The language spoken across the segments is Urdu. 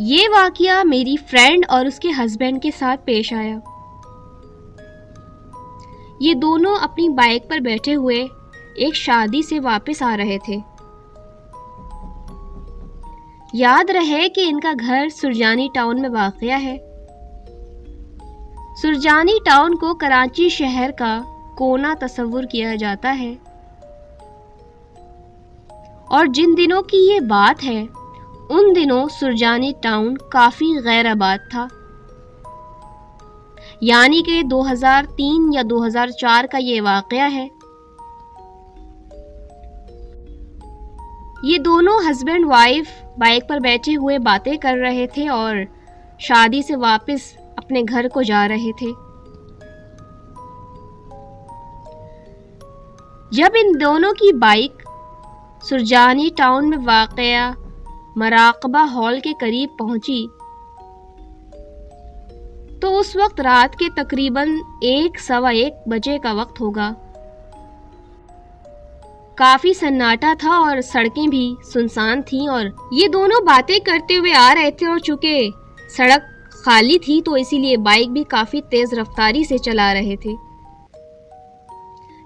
یہ واقعہ میری فرینڈ اور اس کے ہسبینڈ کے ساتھ پیش آیا۔ یہ دونوں اپنی بائک پر بیٹھے ہوئے ایک شادی سے واپس آ رہے تھے۔ یاد رہے کہ ان کا گھر سرجانی ٹاؤن میں واقع ہے۔ سرجانی ٹاؤن کو کراچی شہر کا کونا تصور کیا جاتا ہے، اور جن دنوں کی یہ بات ہے ان دنوں سرجانی ٹاؤن کافی غیر آباد تھا، یعنی کہ 2003 یا 2004 کا یہ واقعہ ہے۔ یہ دونوں ہسبینڈ وائف بائک پر بیٹھے ہوئے باتیں کر رہے تھے اور شادی سے واپس اپنے گھر کو جا رہے تھے۔ جب ان دونوں کی بائک سرجانی ٹاؤن میں واقع مراقبہ ہال کے قریب پہنچی تو اس وقت رات کے تقریباً 1:15 بجے کا وقت ہوگا۔ کافی سناٹا تھا اور سڑکیں بھی سنسان تھیں، اور یہ دونوں باتیں کرتے ہوئے آ رہے تھے، اور چونکہ سڑک خالی تھی تو اسی لیے بائک بھی کافی تیز رفتاری سے چلا رہے تھے۔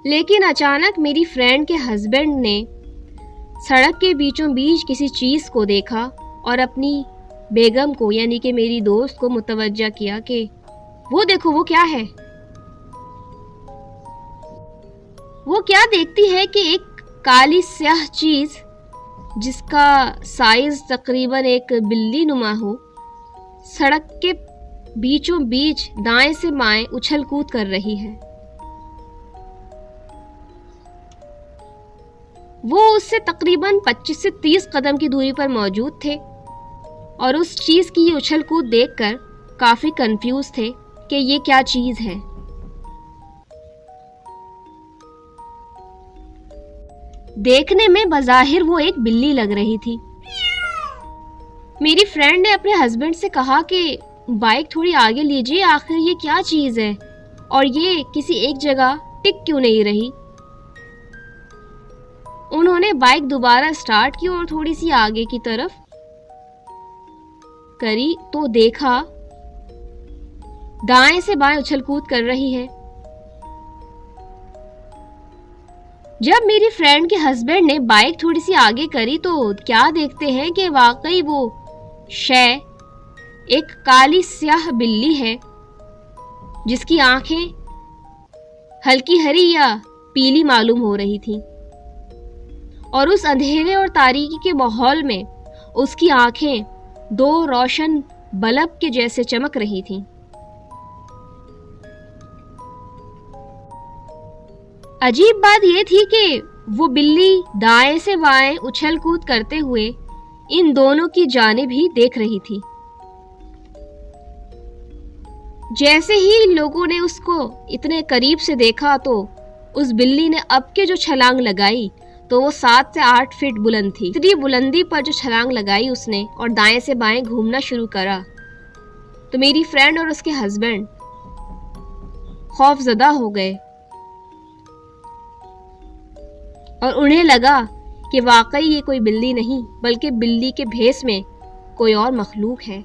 لیکن اچانک میری فرینڈ کے ہسبینڈ نے سڑک کے بیچوں بیچ کسی چیز کو دیکھا اور اپنی بیگم کو یعنی کہ میری دوست کو متوجہ کیا کہ وہ دیکھو وہ کیا ہے۔ وہ کیا دیکھتی ہے کہ ایک کالی سیاہ چیز جس کا سائز تقریباً ایک بلی نما ہو، سڑک کے بیچوں بیچ دائیں سے بائیں اچھل کود کر رہی ہے۔ وہ اس سے تقریباً 25 سے 30 قدم کی دوری پر موجود تھے اور اس چیز کی یہ اچھل کود دیکھ کر کافی کنفیوز تھے کہ یہ کیا چیز ہے۔ دیکھنے میں بظاہر وہ ایک بلی لگ رہی تھی۔ میری فرینڈ نے اپنے ہسبینڈ سے کہا کہ بائک تھوڑی آگے لیجیے، آخر یہ کیا چیز ہے اور یہ کسی ایک جگہ ٹک کیوں نہیں رہی۔ انہوں نے بائک دوبارہ سٹارٹ کی اور تھوڑی سی آگے کی طرف کری تو دیکھا دائیں سے بائیں اچھل کود کر رہی ہے۔ جب میری فرینڈ کے ہسبینڈ نے بائک تھوڑی سی آگے کری تو کیا دیکھتے ہیں کہ واقعی وہ شے ایک کالی سیاہ بلی ہے جس کی آنکھیں ہلکی ہری یا پیلی معلوم ہو رہی تھیں، اور اس اندھیرے اور تاریکی کے ماحول میں اس کی آنکھیں 2 روشن بلب کے جیسے چمک رہی تھیں۔ عجیب بات یہ تھی کہ وہ بلی دائیں سے بائیں اچھل کود کرتے ہوئے ان دونوں کی جانب ہی دیکھ رہی تھی۔ جیسے ہی ان لوگوں نے اس کو اتنے قریب سے دیکھا تو اس بلی نے اب کے جو چھلانگ لگائی تو وہ 7 سے 8 فٹ بلند تھی۔ اتنی بلندی پر جو چھلانگ لگائی اس نے اور دائیں سے بائیں گھومنا شروع کرا تو میری فرینڈ اور اس کے ہسبینڈ خوف زدہ ہو گئے اور انہیں لگا کہ واقعی یہ کوئی بلی نہیں بلکہ بلی کے بھیس میں کوئی اور مخلوق ہے۔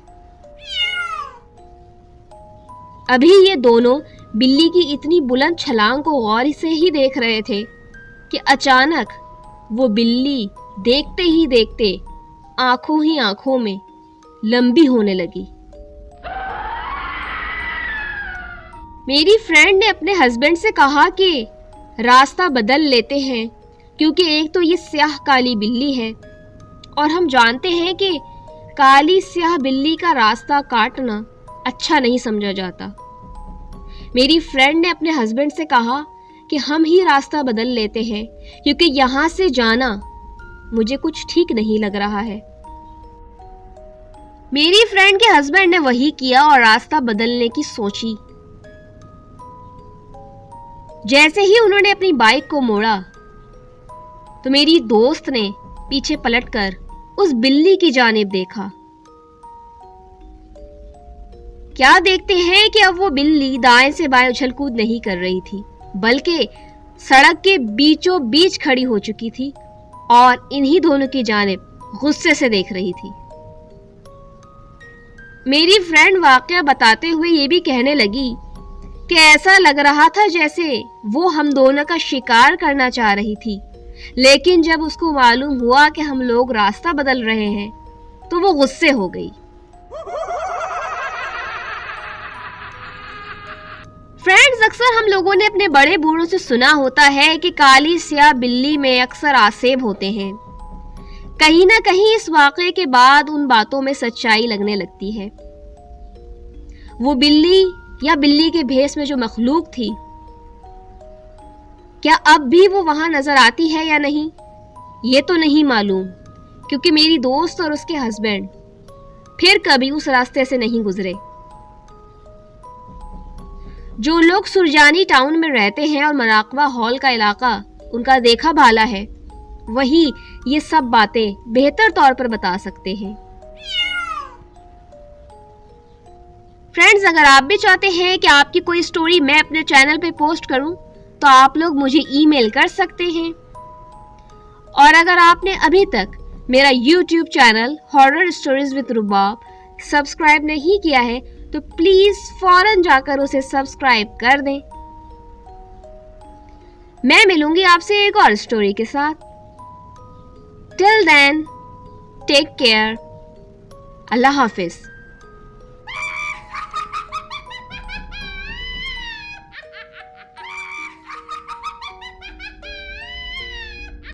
ابھی یہ دونوں بلی کی اتنی بلند چھلانگ کو غور سے ہی دیکھ رہے تھے کہ اچانک وہ بلی دیکھتے ہی دیکھتے آنکھوں ہی آنکھوں میں لمبی ہونے لگی۔ میری فرینڈ نے اپنے ہسبینڈ سے کہا کہ راستہ بدل لیتے ہیں کیونکہ ایک تو یہ سیاہ کالی بلی ہے اور ہم جانتے ہیں کہ کالی سیاہ بلی کا راستہ کاٹنا اچھا نہیں سمجھا جاتا۔ میری فرینڈ نے اپنے ہسبینڈ سے کہا کہ ہم ہی راستہ بدل لیتے ہیں کیونکہ یہاں سے جانا مجھے کچھ ٹھیک نہیں لگ رہا ہے۔ میری فرینڈ کے ہسبینڈ نے وہی کیا اور راستہ بدلنے کی سوچی۔ جیسے ہی انہوں نے اپنی بائک کو موڑا تو میری دوست نے پیچھے پلٹ کر اس بلی کی جانب دیکھا۔ کیا دیکھتے ہیں کہ اب وہ بلی دائیں سے بائیں اچھل کود نہیں کر رہی تھی بلکہ سڑک کے بیچوں بیچ کھڑی ہو چکی تھی اور انہی دونوں کی جانب غصے سے دیکھ رہی تھی۔ میری فرینڈ واقعہ بتاتے ہوئے یہ بھی کہنے لگی کہ ایسا لگ رہا تھا جیسے وہ ہم دونوں کا شکار کرنا چاہ رہی تھی، لیکن جب اس کو معلوم ہوا کہ ہم لوگ راستہ بدل رہے ہیں تو وہ غصے ہو گئی۔ فرینڈز، اکثر ہم لوگوں نے اپنے بڑے بوڑھوں سے سنا ہوتا ہے کہ کالی سیاہ بلی میں اکثر آسیب ہوتے ہیں۔ کہیں نہ کہیں اس واقعے کے بعد ان باتوں میں سچائی لگنے لگتی ہے۔ وہ بلی یا بلی کے بھیس میں جو مخلوق تھی، کیا اب بھی وہ وہاں نظر آتی ہے یا نہیں، یہ تو نہیں معلوم، کیونکہ میری دوست اور اس کے ہسبینڈ پھر کبھی اس راستے سے نہیں گزرے۔ جو لوگ سرجانی ٹاؤن میں رہتے ہیں اور مراقبہ ہال کا علاقہ ان کا دیکھا بھالا ہے، وہی یہ سب باتیں بہتر طور پر بتا سکتے ہیں۔ فرینڈز، اگر آپ بھی چاہتے ہیں کہ آپ کی کوئی سٹوری میں اپنے چینل پہ پوسٹ کروں تو آپ لوگ مجھے ای میل کر سکتے ہیں، اور اگر آپ نے ابھی تک میرا YouTube channel horror stories with Rabab subscribe نہیں کیا ہے تو پلیز فوراً جا کر اسے سبسکرائب کر دیں۔ میں ملوں گی آپ سے ایک اور سٹوری کے ساتھ۔ ٹل دین، ٹیک کیئر، اللہ حافظ۔